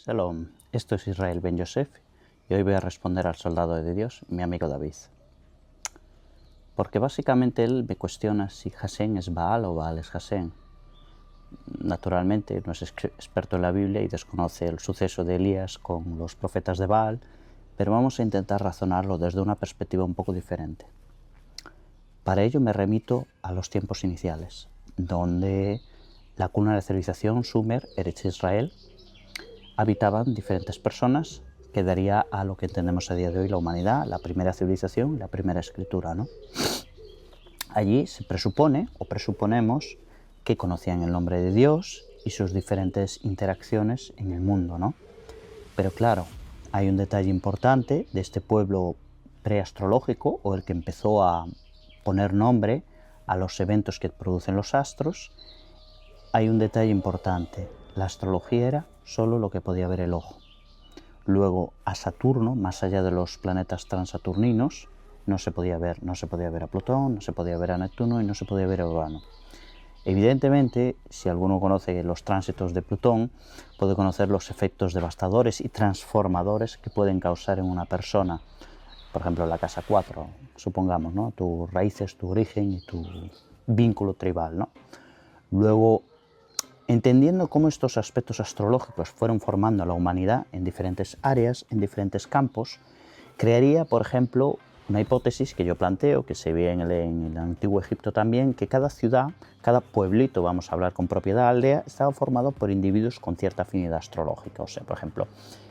Shalom, esto es Israel Ben Yosef y hoy voy a responder al soldado de Dios, mi amigo David. Porque básicamente él me cuestiona si Hashem es Baal o Baal es Hashem. Naturalmente no es experto en la Biblia y desconoce el suceso de Elías con los profetas de Baal, pero vamos a intentar razonarlo desde una perspectiva un poco diferente. Para ello me remito a los tiempos iniciales, donde la cuna de la civilización Sumer, Eretz Israel, habitaban diferentes personas que daría a lo que entendemos a día de hoy la humanidad, la primera civilización, la primera escritura, ¿no? Allí se presupone o presuponemos que conocían el nombre de Dios y sus diferentes interacciones en el mundo, ¿no? Pero claro, hay un detalle importante de este pueblo preastrológico, o el que empezó a poner nombre a los eventos que producen los astros. Hay un detalle importante: la astrología era solo lo que podía ver el ojo. Luego a Saturno, más allá de los planetas transaturninos, no se podía ver a Plutón, no se podía ver a Neptuno y no se podía ver a Urano. Evidentemente, si alguno conoce los tránsitos de Plutón, puede conocer los efectos devastadores y transformadores que pueden causar en una persona. Por ejemplo, la casa 4, supongamos, ¿no? Tus raíces, tu origen y tu vínculo tribal, ¿no? Luego, entendiendo cómo estos aspectos astrológicos fueron formando a la humanidad en diferentes áreas, en diferentes campos, crearía, por ejemplo, una hipótesis que yo planteo, que se ve en el antiguo Egipto también, que cada ciudad, cada pueblito, vamos a hablar con propiedad, aldea, estaba formado por individuos con cierta afinidad astrológica. O sea, por ejemplo,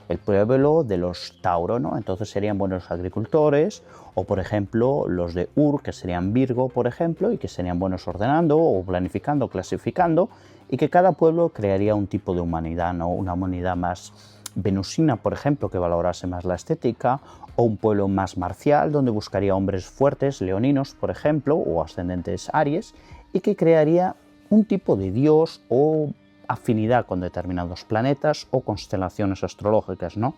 el pueblo de los Tauro, ¿no? Entonces serían buenos agricultores, o por ejemplo los de Ur, que serían Virgo, por ejemplo, y que serían buenos ordenando o planificando, clasificando, y que cada pueblo crearía un tipo de humanidad, ¿no? Una humanidad más venusina, por ejemplo, que valorase más la estética, o un pueblo más marcial, donde buscaría hombres fuertes, leoninos, por ejemplo, o ascendentes Aries, y que crearía un tipo de dios o afinidad con determinados planetas o constelaciones astrológicas, ¿no?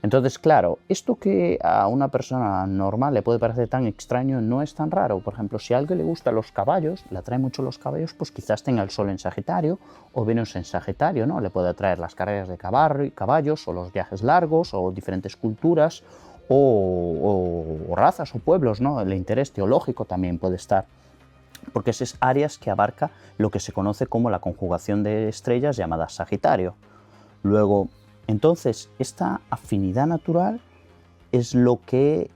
Entonces, claro, esto que a una persona normal le puede parecer tan extraño no es tan raro. Por ejemplo, si a alguien le gustan los caballos, le atraen mucho los caballos, pues quizás tenga el Sol en Sagitario o Venus en Sagitario, ¿no? Le puede atraer las carreras de caballos o los viajes largos o diferentes culturas o razas o pueblos, ¿no? El interés teológico también puede estar, porque esas áreas que abarca lo que se conoce como la conjugación de estrellas llamada Sagitario. Luego, entonces, esta afinidad natural es lo que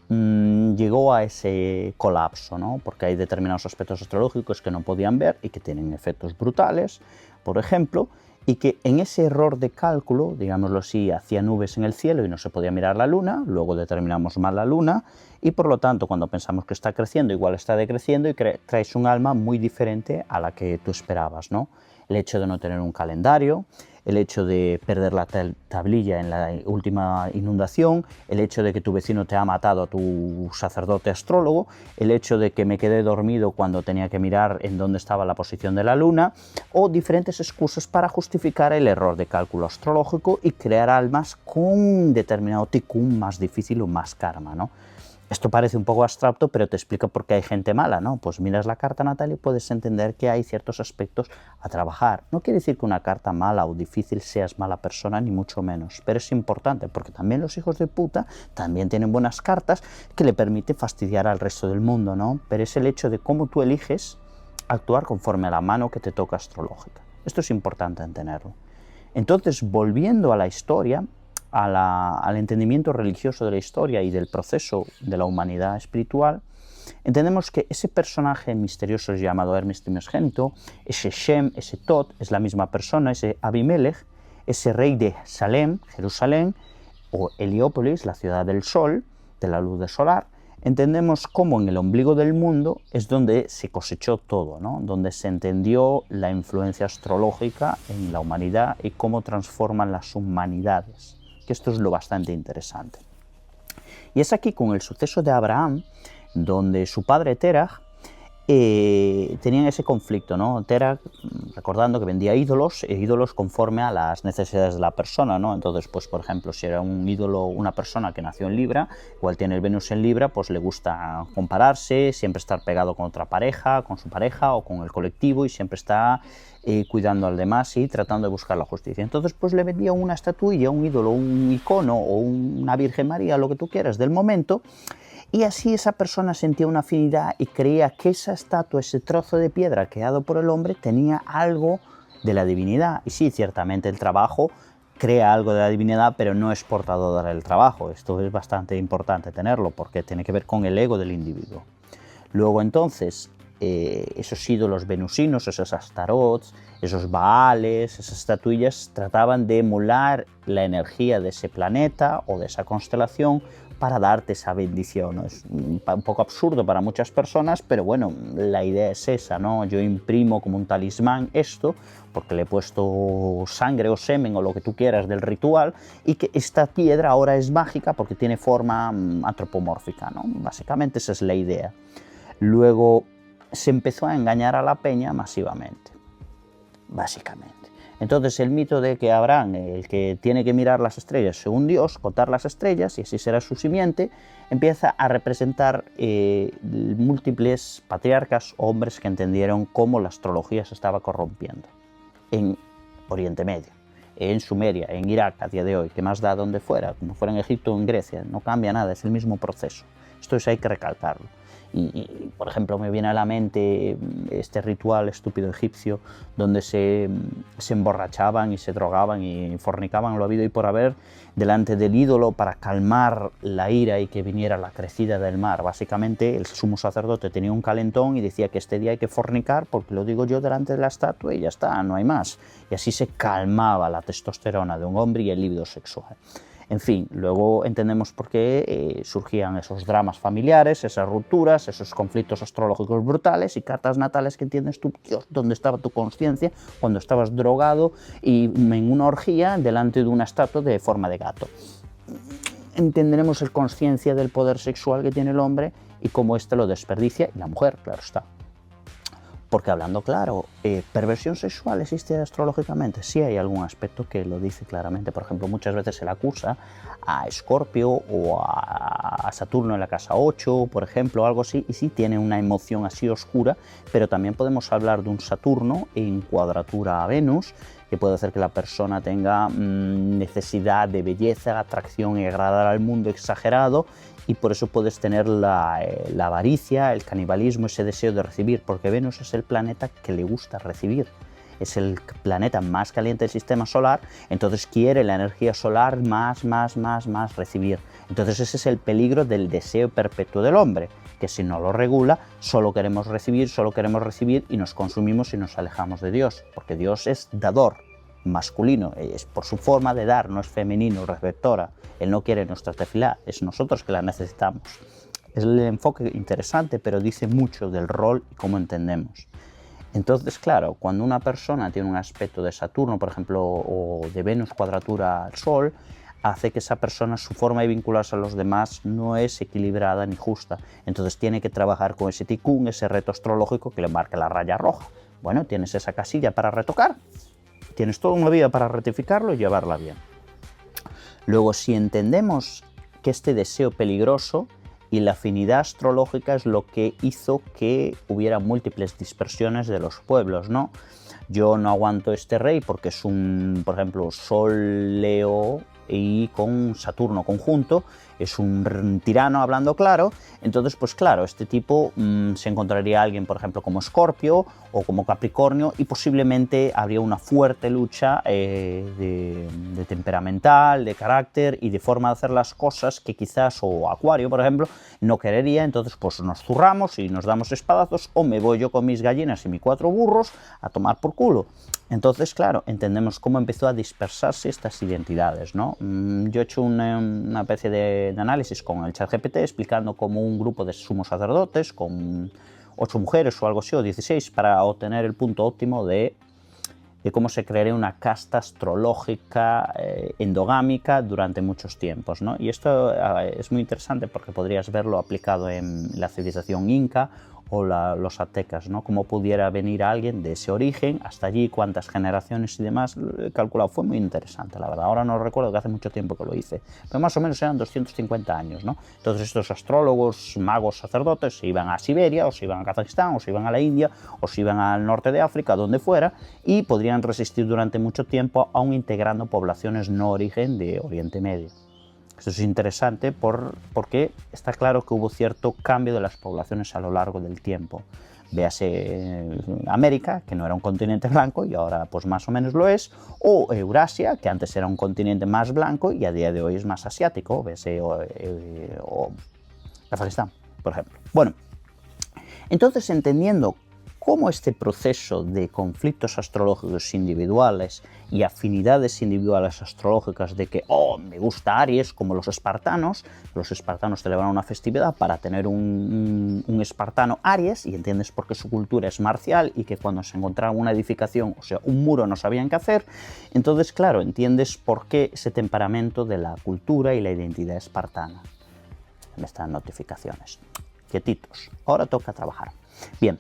llegó a ese colapso, ¿no? Porque hay determinados aspectos astrológicos que no podían ver y que tienen efectos brutales, por ejemplo, y que en ese error de cálculo, digámoslo así, hacía nubes en el cielo y no se podía mirar la luna, luego determinamos mal la luna y por lo tanto cuando pensamos que está creciendo igual está decreciendo y traes un alma muy diferente a la que tú esperabas, ¿no? El hecho de no tener un calendario, el hecho de perder la tablilla en la última inundación, el hecho de que tu vecino te ha matado a tu sacerdote astrólogo, el hecho de que me quedé dormido cuando tenía que mirar en dónde estaba la posición de la luna, o diferentes excusas para justificar el error de cálculo astrológico y crear almas con determinado tikkun más difícil o más karma, ¿no? Esto parece un poco abstracto, pero te explico por qué hay gente mala, ¿no? Pues miras la carta natal y puedes entender que hay ciertos aspectos a trabajar. No quiere decir que una carta mala o difícil seas mala persona, ni mucho menos, pero es importante porque también los hijos de puta también tienen buenas cartas que le permiten fastidiar al resto del mundo, ¿no? Pero es el hecho de cómo tú eliges actuar conforme a la mano que te toca astrológica. Esto es importante entenderlo. Entonces, volviendo a la historia, al entendimiento religioso de la historia y del proceso de la humanidad espiritual, entendemos que ese personaje misterioso llamado Hermes Trismégenico, ese Shem, ese Tot, es la misma persona, ese Abimelech, ese rey de Salem, Jerusalén, o Heliópolis, la ciudad del sol, de la luz solar. Entendemos cómo en el ombligo del mundo es donde se cosechó todo, ¿no? Donde se entendió la influencia astrológica en la humanidad y cómo transforman las humanidades, que esto es lo bastante interesante. Y es aquí con el suceso de Abraham, donde su padre Terah tenían ese conflicto, ¿no? Tera, recordando que vendía ídolos, e ídolos conforme a las necesidades de la persona, ¿no? Entonces, pues, por ejemplo, si era un ídolo, una persona que nació en Libra, igual tiene el Venus en Libra, pues le gusta compararse, siempre estar pegado con otra pareja, con su pareja o con el colectivo, y siempre está cuidando al demás y tratando de buscar la justicia. Entonces, pues le vendía una estatuilla, un ídolo, un icono o una Virgen María, lo que tú quieras, del momento. Y así esa persona sentía una afinidad y creía que esa estatua, ese trozo de piedra creado por el hombre, tenía algo de la divinidad. Y sí, ciertamente el trabajo crea algo de la divinidad, pero no es portador del trabajo. Esto es bastante importante tenerlo, porque tiene que ver con el ego del individuo. Luego entonces, esos ídolos venusinos, esos astarots, esos baales, esas estatuillas, trataban de emular la energía de ese planeta o de esa constelación para darte esa bendición, ¿no? Es un poco absurdo para muchas personas, pero bueno, la idea es esa, ¿no? Yo imprimo como un talismán esto, porque le he puesto sangre o semen o lo que tú quieras del ritual, y que esta piedra ahora es mágica porque tiene forma antropomórfica, ¿no? Básicamente esa es la idea. Luego se empezó a engañar a la peña masivamente, básicamente. Entonces el mito de que Abraham, el que tiene que mirar las estrellas según Dios, contar las estrellas y así será su simiente, empieza a representar múltiples patriarcas, hombres que entendieron cómo la astrología se estaba corrompiendo en Oriente Medio, en Sumeria, en Irak a día de hoy, que más da donde fuera, como fuera en Egipto o en Grecia, no cambia nada, es el mismo proceso. Esto hay que recalcarlo. Y, por ejemplo, me viene a la mente este ritual estúpido egipcio donde se emborrachaban y se drogaban y fornicaban lo habido y por haber delante del ídolo para calmar la ira y que viniera la crecida del mar. Básicamente el sumo sacerdote tenía un calentón y decía que este día hay que fornicar porque lo digo yo delante de la estatua y ya está, no hay más. Y así se calmaba la testosterona de un hombre y el libido sexual. En fin, luego entendemos por qué surgían esos dramas familiares, esas rupturas, esos conflictos astrológicos brutales y cartas natales que entiendes tú, Dios, ¿dónde estaba tu conciencia cuando estabas drogado y en una orgía delante de una estatua de forma de gato? Entenderemos el conciencia del poder sexual que tiene el hombre y cómo éste lo desperdicia, y la mujer, claro está. Porque hablando claro, ¿perversión sexual existe astrológicamente? Sí hay algún aspecto que lo dice claramente. Por ejemplo, muchas veces se le acusa a Escorpio o a Saturno en la casa 8, por ejemplo, algo así, y sí tiene una emoción así oscura, pero también podemos hablar de un Saturno en cuadratura a Venus, que puede hacer que la persona tenga necesidad de belleza, atracción y agradar al mundo exagerado, y por eso puedes tener la avaricia, el canibalismo, ese deseo de recibir, porque Venus es el planeta que le gusta recibir. Es el planeta más caliente del sistema solar, entonces quiere la energía solar más recibir. Entonces ese es el peligro del deseo perpetuo del hombre, que si no lo regula, solo queremos recibir y nos consumimos y nos alejamos de Dios, porque Dios es dador, masculino, es por su forma de dar, no es femenino, receptora. Él no quiere nuestra tefilá, es nosotros que la necesitamos. Es el enfoque interesante, pero dice mucho del rol y cómo entendemos. Entonces, claro, cuando una persona tiene un aspecto de Saturno, por ejemplo, o de Venus cuadratura al Sol, hace que esa persona, su forma de vincularse a los demás no es equilibrada ni justa. Entonces tiene que trabajar con ese ticún, ese reto astrológico que le marca la raya roja. Bueno, tienes esa casilla para retocar. Tienes toda una vida para rectificarlo y llevarla bien. Luego, si entendemos que este deseo peligroso y la afinidad astrológica es lo que hizo que hubiera múltiples dispersiones de los pueblos, ¿no? Yo no aguanto este rey porque es un, por ejemplo, Sol, Leo y con Saturno conjunto, es un tirano hablando claro, entonces pues claro, este tipo se encontraría alguien, por ejemplo, como Escorpio o como Capricornio y posiblemente habría una fuerte lucha de temperamental, de carácter y de forma de hacer las cosas que quizás, o Acuario, por ejemplo, no querería, entonces pues nos zurramos y nos damos espadazos o me voy yo con mis gallinas y mis 4 burros a tomar por culo. Entonces, claro, entendemos cómo empezó a dispersarse estas identidades, ¿no? Yo he hecho una especie de análisis con el ChatGPT explicando cómo un grupo de sumos sacerdotes con 8 mujeres o algo así, o 16, para obtener el punto óptimo de cómo se crearía una casta astrológica endogámica durante muchos tiempos, ¿no? Y esto es muy interesante porque podrías verlo aplicado en la civilización inca o los aztecas, ¿no? Cómo pudiera venir alguien de ese origen hasta allí, cuántas generaciones y demás, calculado. Fue muy interesante, la verdad. Ahora no recuerdo, que hace mucho tiempo que lo hice, pero más o menos eran 250 años, ¿no? Entonces estos astrólogos, magos, sacerdotes se iban a Siberia, o se iban a Kazajistán, o se iban a la India, o se iban al norte de África, donde fuera, y podrían resistir durante mucho tiempo, aún integrando poblaciones no origen de Oriente Medio. Esto es interesante porque está claro que hubo cierto cambio de las poblaciones a lo largo del tiempo. Véase América, que no era un continente blanco y ahora pues más o menos lo es, o Eurasia, que antes era un continente más blanco y a día de hoy es más asiático, véase o Afganistán, por ejemplo. Bueno, entonces, entendiendo cómo este proceso de conflictos astrológicos individuales y afinidades individuales astrológicas de que, me gusta Aries, como los espartanos celebran una festividad para tener un espartano Aries, y entiendes por qué su cultura es marcial y que cuando se encontraban una edificación, o sea, un muro, no sabían qué hacer. Entonces, claro, entiendes por qué ese temperamento de la cultura y la identidad espartana. Me están notificaciones. Quietitos, ahora toca trabajar. Bien.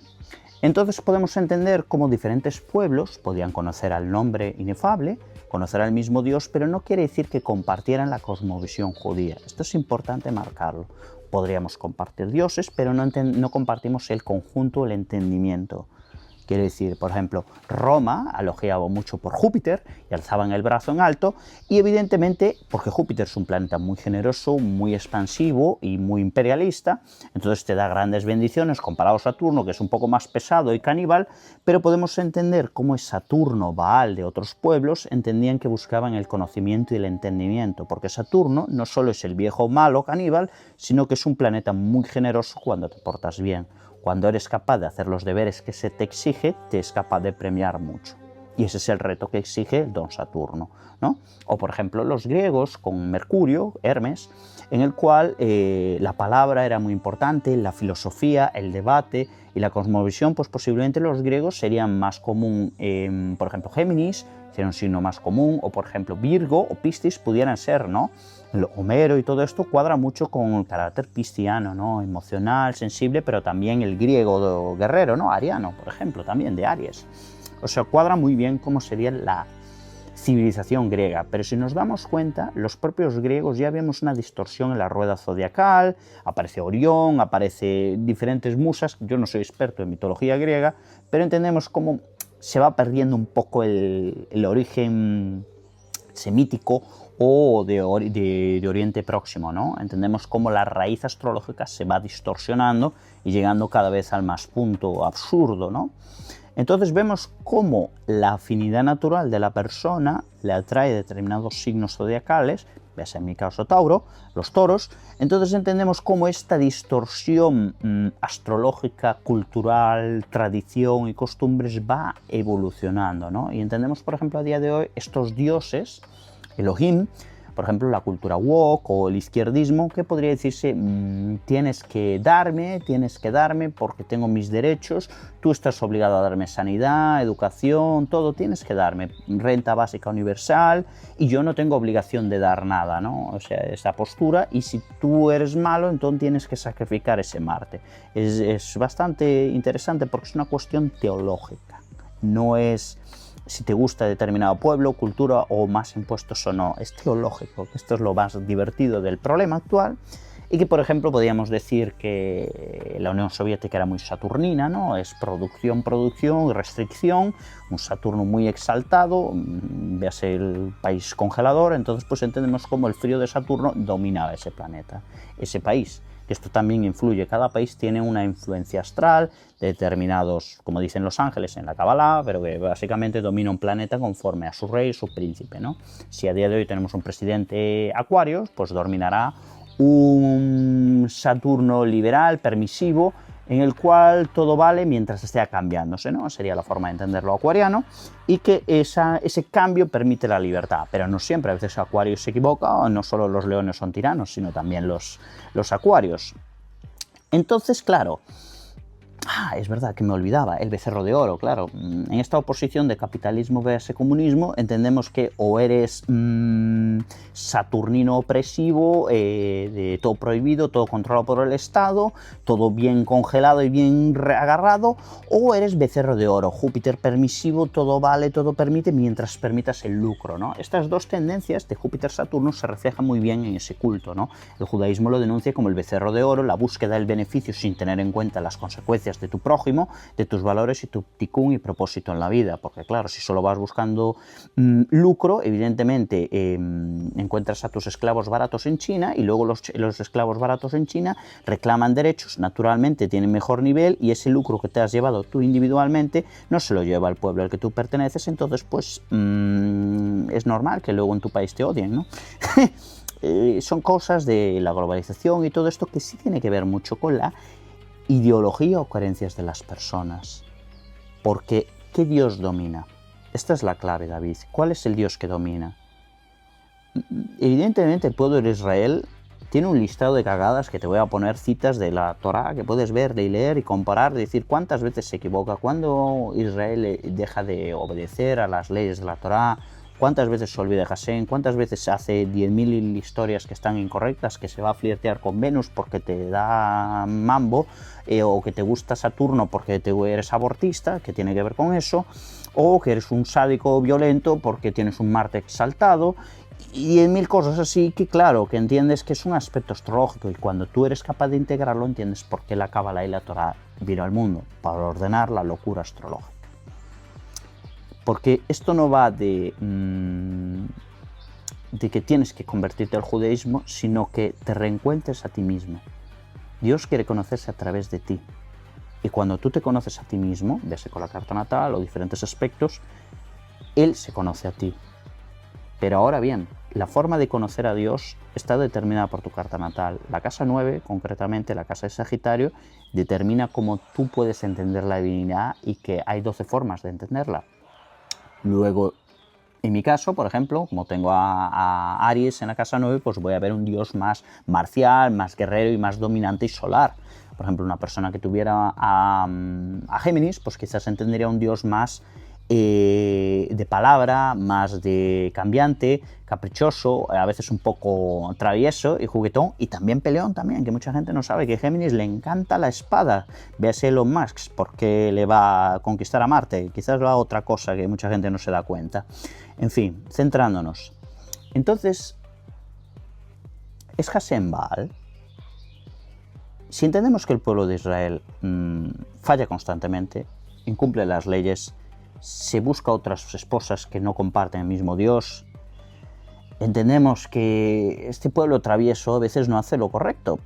Entonces podemos entender cómo diferentes pueblos podían conocer al nombre inefable, conocer al mismo Dios, pero no quiere decir que compartieran la cosmovisión judía. Esto es importante marcarlo. Podríamos compartir dioses, pero no compartimos el conjunto, el entendimiento. Quiere decir, por ejemplo, Roma elogiaba mucho por Júpiter y alzaban el brazo en alto, y evidentemente, porque Júpiter es un planeta muy generoso, muy expansivo y muy imperialista, entonces te da grandes bendiciones comparado a Saturno, que es un poco más pesado y caníbal, pero podemos entender cómo es Saturno, Baal de otros pueblos, entendían que buscaban el conocimiento y el entendimiento, porque Saturno no solo es el viejo malo caníbal, sino que es un planeta muy generoso cuando te portas bien. Cuando eres capaz de hacer los deberes que se te exige, te es capaz de premiar mucho. Y ese es el reto que exige el don Saturno, ¿no? O, por ejemplo, los griegos con Mercurio, Hermes, en el cual la palabra era muy importante, la filosofía, el debate y la cosmovisión, pues posiblemente los griegos serían más común, por ejemplo, Géminis, sería un signo más común, o por ejemplo Virgo o Piscis pudieran ser, ¿no? El Homero y todo esto cuadra mucho con el carácter pisciano, ¿no? Emocional, sensible, pero también el griego guerrero, ¿no? Ariano, por ejemplo, también de Aries. O sea, cuadra muy bien cómo sería la civilización griega, pero si nos damos cuenta, los propios griegos ya vemos una distorsión en la rueda zodiacal, aparece Orión, aparece diferentes musas. Yo no soy experto en mitología griega, pero entendemos cómo se va perdiendo un poco el origen semítico o de Oriente Próximo, ¿no? Entendemos cómo la raíz astrológica se va distorsionando y llegando cada vez al más punto absurdo, ¿no? Entonces vemos cómo la afinidad natural de la persona le atrae determinados signos zodiacales, veas en mi caso Tauro, los toros. Entonces entendemos cómo esta distorsión astrológica, cultural, tradición y costumbres va evolucionando, ¿no? Y entendemos, por ejemplo, a día de hoy estos dioses, Elohim, por ejemplo, la cultura woke o el izquierdismo, que podría decirse, tienes que darme porque tengo mis derechos, tú estás obligado a darme sanidad, educación, todo tienes que darme, renta básica universal, y yo no tengo obligación de dar nada, ¿no? O sea, esa postura, y si tú eres malo, entonces tienes que sacrificar ese Marte. Es bastante interesante porque es una cuestión teológica, no es si te gusta determinado pueblo, cultura o más impuestos o no, es teológico, que esto es lo más divertido del problema actual, y que, por ejemplo, podríamos decir que la Unión Soviética era muy saturnina, ¿no? Es producción, restricción, un Saturno muy exaltado, véase el país congelador, entonces pues entendemos cómo el frío de Saturno dominaba ese planeta, ese país. Esto también influye, cada país tiene una influencia astral de determinados, como dicen los ángeles en la Kabbalah, pero que básicamente domina un planeta conforme a su rey, su príncipe, ¿no? Si a día de hoy tenemos un presidente Acuario, pues dominará un Saturno liberal, permisivo, en el cual todo vale mientras esté cambiándose, ¿no? Sería la forma de entenderlo acuariano, y que ese cambio permite la libertad, pero no siempre, a veces Acuario se equivoca, no solo los leones son tiranos, sino también los acuarios. Entonces, claro, Es verdad que me olvidaba, el becerro de oro, claro. En esta oposición de capitalismo versus comunismo entendemos que o eres saturnino opresivo, de todo prohibido, todo controlado por el Estado, todo bien congelado y bien agarrado, o eres becerro de oro, Júpiter permisivo, todo vale, todo permite, mientras permitas el lucro, ¿no? Estas dos tendencias de Júpiter-Saturno se reflejan muy bien en ese culto, ¿no? El judaísmo lo denuncia como el becerro de oro, la búsqueda del beneficio sin tener en cuenta las consecuencias de tu prójimo, de tus valores y tu tikkun y propósito en la vida, porque claro, si solo vas buscando lucro, evidentemente encuentras a tus esclavos baratos en China y luego los esclavos baratos en China reclaman derechos, naturalmente tienen mejor nivel y ese lucro que te has llevado tú individualmente no se lo lleva el pueblo al que tú perteneces, entonces pues es normal que luego en tu país te odien, ¿no? Son cosas de la globalización y todo esto que sí tiene que ver mucho con la ideología o creencias de las personas. Porque, ¿qué Dios domina? Esta es la clave, David. ¿Cuál es el Dios que domina? Evidentemente el pueblo de Israel tiene un listado de cagadas que te voy a poner citas de la Torá que puedes ver y leer y comparar, decir cuántas veces se equivoca, cuándo Israel deja de obedecer a las leyes de la Torá, cuántas veces se olvida de Hashem, cuántas veces hace 10.000 historias que están incorrectas, que se va a flirtear con Venus porque te da mambo, o que te gusta Saturno porque eres abortista, que tiene que ver con eso, o que eres un sádico violento porque tienes un Marte exaltado, y 10.000 cosas así que claro, que entiendes que es un aspecto astrológico y cuando tú eres capaz de integrarlo entiendes por qué la Cábala y la Torá vino al mundo, para ordenar la locura astrológica. Porque esto no va de que tienes que convertirte al judaísmo, sino que te reencuentres a ti mismo. Dios quiere conocerse a través de ti. Y cuando tú te conoces a ti mismo, ya sea con la carta natal o diferentes aspectos, Él se conoce a ti. Pero ahora bien, la forma de conocer a Dios está determinada por tu carta natal. La casa 9, concretamente la casa de Sagitario, determina cómo tú puedes entender la divinidad y que hay 12 formas de entenderla. Luego, en mi caso, por ejemplo, como tengo a Aries en la casa 9, pues voy a ver un Dios más marcial, más guerrero y más dominante y solar. Por ejemplo, una persona que tuviera a Géminis, pues quizás entendería un Dios más de palabra, más de cambiante, caprichoso, a veces un poco travieso y juguetón, y también peleón también, que mucha gente no sabe que a Géminis le encanta la espada. Véase Elon Musk, porque le va a conquistar a Marte, quizás va a otra cosa que mucha gente no se da cuenta. En fin, centrándonos. Entonces, ¿es Hashem Baal? Si entendemos que el pueblo de Israel falla constantemente, incumple las leyes, se busca otras esposas que no comparten el mismo Dios, entendemos que este pueblo travieso a veces no hace lo correcto.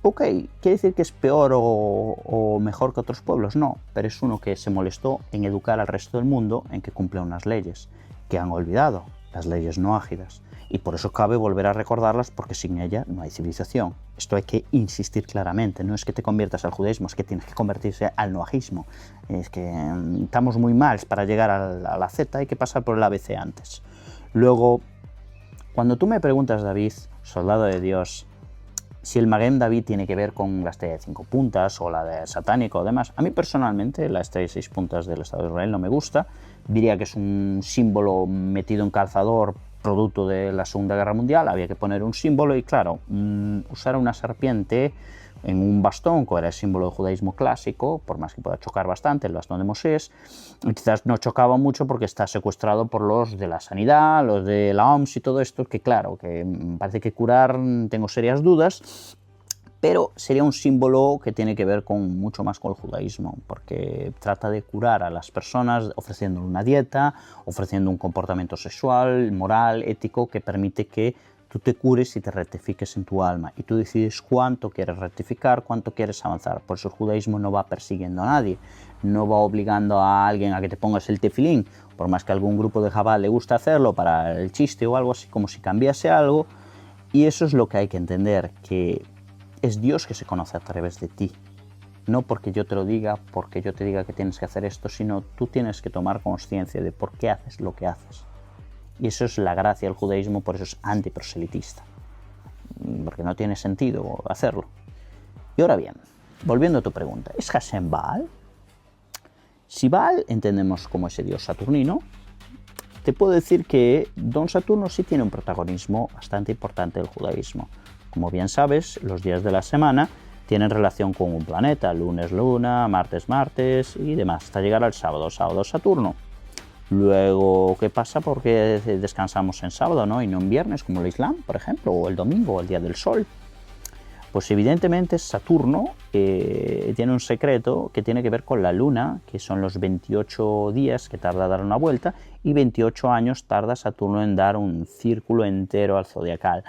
Ok, ¿quiere decir que es peor o mejor que otros pueblos? No, pero es uno que se molestó en educar al resto del mundo en que cumple unas leyes, que han olvidado, las leyes noágidas. Y por eso cabe volver a recordarlas porque sin ella no hay civilización. Esto hay que insistir claramente, no es que te conviertas al judaísmo, es que tienes que convertirse al noajismo. Es que estamos muy mal para llegar a la Z, hay que pasar por el ABC antes. Luego, cuando tú me preguntas, David, soldado de Dios, si el Magem David tiene que ver con la estrella de 5 puntas o la de satánico o demás, a mí personalmente la estrella de 6 puntas del Estado de Israel no me gusta, diría que es un símbolo metido en calzador producto de la Segunda Guerra Mundial, había que poner un símbolo y claro, usar una serpiente en un bastón, que era el símbolo del judaísmo clásico, por más que pueda chocar bastante, el bastón de Moisés, quizás no chocaba mucho porque está secuestrado por los de la sanidad, los de la OMS y todo esto, que claro, que parece que curar tengo serias dudas, pero sería un símbolo que tiene que ver con mucho más con el judaísmo, porque trata de curar a las personas ofreciendo una dieta, ofreciendo un comportamiento sexual, moral, ético, que permite que tú te cures y te rectifiques en tu alma. Y tú decides cuánto quieres rectificar, cuánto quieres avanzar. Por eso el judaísmo no va persiguiendo a nadie, no va obligando a alguien a que te pongas el tefilín, por más que a algún grupo de Jabal le gusta hacerlo para el chiste o algo así, como si cambiase algo. Y eso es lo que hay que entender, que es Dios que se conoce a través de ti. No porque yo te lo diga, porque yo te diga que tienes que hacer esto, sino tú tienes que tomar conciencia de por qué haces lo que haces. Y eso es la gracia del judaísmo, por eso es antiproselitista. Porque no tiene sentido hacerlo. Y ahora bien, volviendo a tu pregunta, ¿es Hashem Baal? Si Baal entendemos como ese dios saturnino, te puedo decir que Don Saturno sí tiene un protagonismo bastante importante del judaísmo. Como bien sabes, los días de la semana tienen relación con un planeta, lunes luna, martes martes y demás, hasta llegar al sábado, sábado Saturno. Luego, ¿qué pasa? Porque descansamos en sábado, ¿no? Y no en viernes, como el Islam, por ejemplo, o el domingo, o el día del sol. Pues evidentemente Saturno tiene un secreto que tiene que ver con la Luna, que son los 28 días que tarda a dar una vuelta, y 28 años tarda Saturno en dar un círculo entero al zodiacal.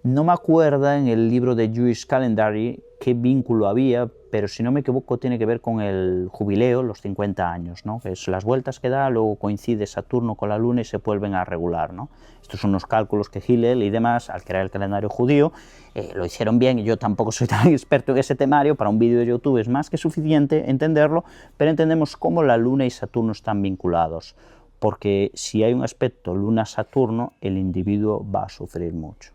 No me acuerdo en el libro de Jewish Calendary qué vínculo había, pero si no me equivoco tiene que ver con el jubileo, los 50 años, ¿no? Que es las vueltas que da, luego coincide Saturno con la Luna y se vuelven a regular, ¿no? Estos son unos cálculos que Hillel y demás, al crear el calendario judío, lo hicieron bien, y yo tampoco soy tan experto en ese temario, para un vídeo de YouTube es más que suficiente entenderlo, pero entendemos cómo la Luna y Saturno están vinculados, porque si hay un aspecto Luna-Saturno, el individuo va a sufrir mucho.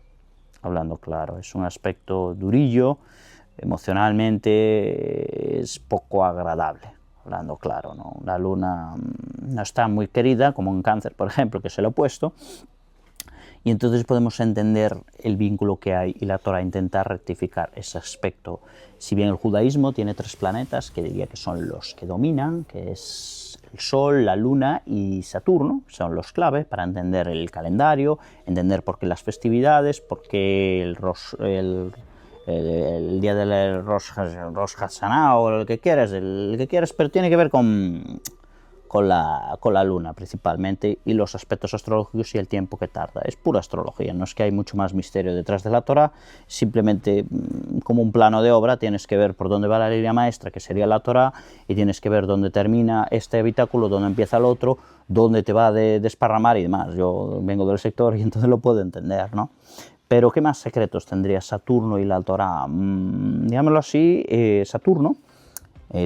Hablando claro, es un aspecto durillo, emocionalmente es poco agradable, hablando claro, ¿no? La Luna no está muy querida, como en Cáncer, por ejemplo, que es el opuesto, y entonces podemos entender el vínculo que hay y la Torá intenta rectificar ese aspecto. Si bien el judaísmo tiene 3 planetas, que diría que son los que dominan, que es el Sol, la Luna y Saturno, son los claves para entender el calendario, entender por qué las festividades, por qué el día del Rosh Hashanah o el que quieras, pero tiene que ver con la Luna principalmente, y los aspectos astrológicos y el tiempo que tarda. Es pura astrología, no es que hay mucho más misterio detrás de la Torá, simplemente como un plano de obra tienes que ver por dónde va la línea maestra, que sería la Torá, y tienes que ver dónde termina este habitáculo, dónde empieza el otro, dónde te va a desparramar y demás. Yo vengo del sector y entonces lo puedo entender, ¿no? Pero ¿qué más secretos tendría Saturno y la Torá? Digámoslo así, Saturno,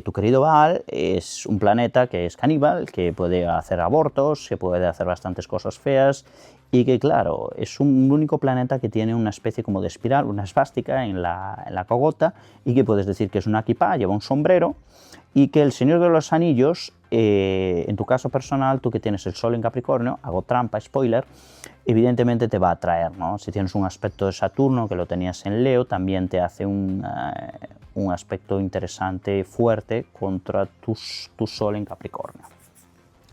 tu querido Baal, es un planeta que es caníbal, que puede hacer abortos, que puede hacer bastantes cosas feas, y que, claro, es un único planeta que tiene una especie como de espiral, una esvástica en la cogota, y que puedes decir que es una kipá, lleva un sombrero, y que el Señor de los Anillos, en tu caso personal, tú que tienes el Sol en Capricornio, hago trampa, spoiler, evidentemente te va a atraer, ¿no? Si tienes un aspecto de Saturno, que lo tenías en Leo, también te hace un aspecto interesante, fuerte, contra tu Sol en Capricornio.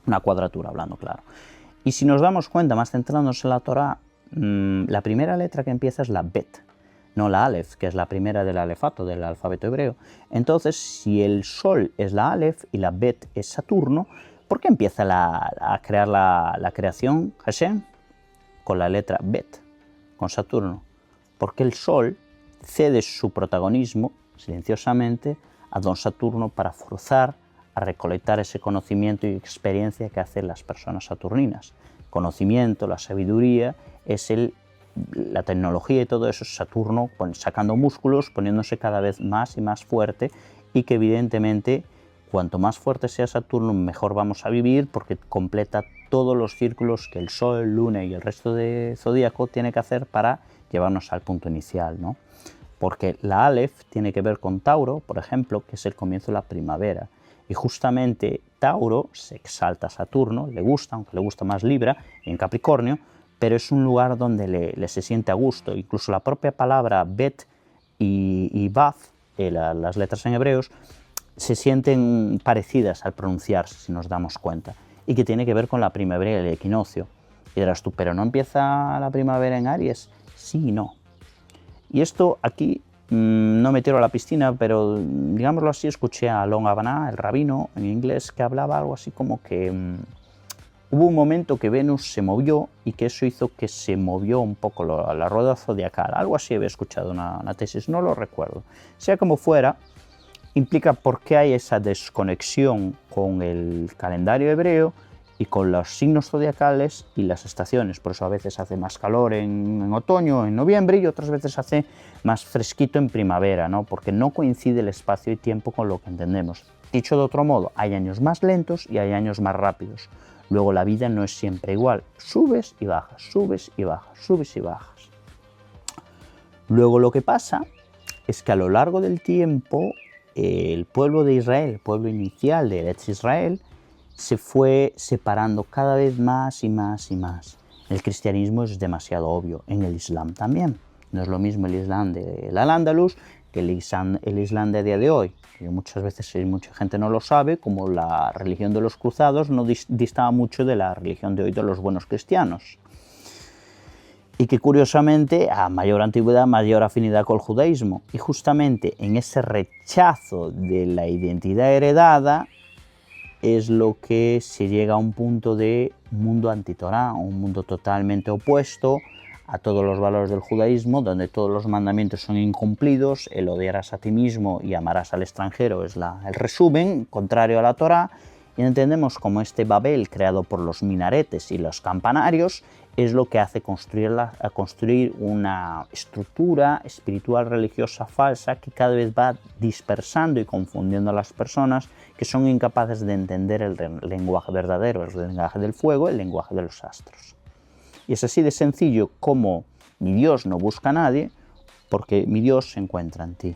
Una cuadratura, hablando claro. Y si nos damos cuenta, más centrándonos en la Torá, la primera letra que empieza es la Bet, no la Aleph, que es la primera del alefato, del alfabeto hebreo. Entonces, si el Sol es la Aleph y la Bet es Saturno, ¿por qué empieza a crear la creación Hashem con la letra Bet, con Saturno? Porque el Sol cede su protagonismo silenciosamente a Don Saturno para forzar a recolectar ese conocimiento y experiencia que hacen las personas saturninas. Conocimiento, la sabiduría, es la tecnología y todo eso, es Saturno sacando músculos, poniéndose cada vez más y más fuerte, y que evidentemente cuanto más fuerte sea Saturno, mejor vamos a vivir, porque completa todos los círculos que el Sol, Luna y el resto de zodíaco tiene que hacer para llevarnos al punto inicial, ¿no? Porque la Aleph tiene que ver con Tauro, por ejemplo, que es el comienzo de la primavera. Y justamente Tauro se exalta a Saturno, le gusta, aunque le gusta más Libra, y en Capricornio, pero es un lugar donde le se siente a gusto. Incluso la propia palabra Bet y Vav, las letras en hebreos, se sienten parecidas al pronunciarse, si nos damos cuenta, y que tiene que ver con la primavera y el equinoccio. Y dirás tú, ¿pero no empieza la primavera en Aries? Sí y no. Y esto aquí no me tiro a la piscina, pero digámoslo así, escuché a Alon Abaná, el rabino en inglés, que hablaba algo así como que hubo un momento que Venus se movió y que eso hizo que se movió un poco la rueda zodiacal. Algo así había escuchado una tesis, no lo recuerdo. Sea como fuera, implica por qué hay esa desconexión con el calendario hebreo y con los signos zodiacales y las estaciones. Por eso a veces hace más calor en otoño, en noviembre, y otras veces hace más fresquito en primavera, ¿no? Porque no coincide el espacio y tiempo con lo que entendemos. Dicho de otro modo, hay años más lentos y hay años más rápidos. Luego la vida no es siempre igual. Subes y bajas, subes y bajas, subes y bajas. Luego lo que pasa es que a lo largo del tiempo el pueblo de Israel, el pueblo inicial de Eretz Israel, se fue separando cada vez más y más y más. El cristianismo es demasiado obvio, en el Islam también. No es lo mismo el Islam del Al-Ándalus que el Islam de día de hoy. Muchas veces mucha gente no lo sabe, como la religión de los cruzados no distaba mucho de la religión de hoy de los buenos cristianos. Y que curiosamente, a mayor antigüedad, mayor afinidad con el judaísmo. Y justamente en ese rechazo de la identidad heredada es lo que se llega a un punto de mundo antitorá, un mundo totalmente opuesto a todos los valores del judaísmo, donde todos los mandamientos son incumplidos, el odiarás a ti mismo y amarás al extranjero es el resumen, contrario a la Torá, y entendemos como este Babel creado por los minaretes y los campanarios es lo que hace construir una estructura espiritual religiosa falsa que cada vez va dispersando y confundiendo a las personas que son incapaces de entender el lenguaje verdadero, el lenguaje del fuego, el lenguaje de los astros. Y es así de sencillo como mi Dios no busca a nadie, porque mi Dios se encuentra en ti.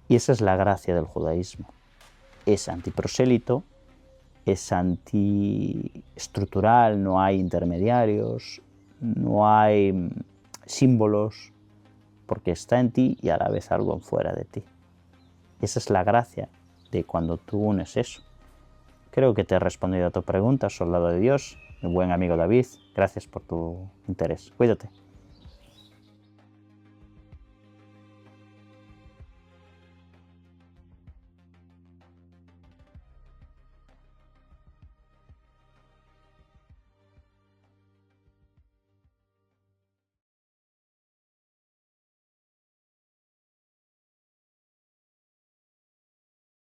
Y esa es la gracia del judaísmo. Es antiprosélito, es antiestructural, no hay intermediarios, no hay símbolos, porque está en ti y a la vez algo fuera de ti. Esa es la gracia de cuando tú unes eso. Creo que te he respondido a tu pregunta, soldado de Dios, mi buen amigo David. Gracias por tu interés. Cuídate.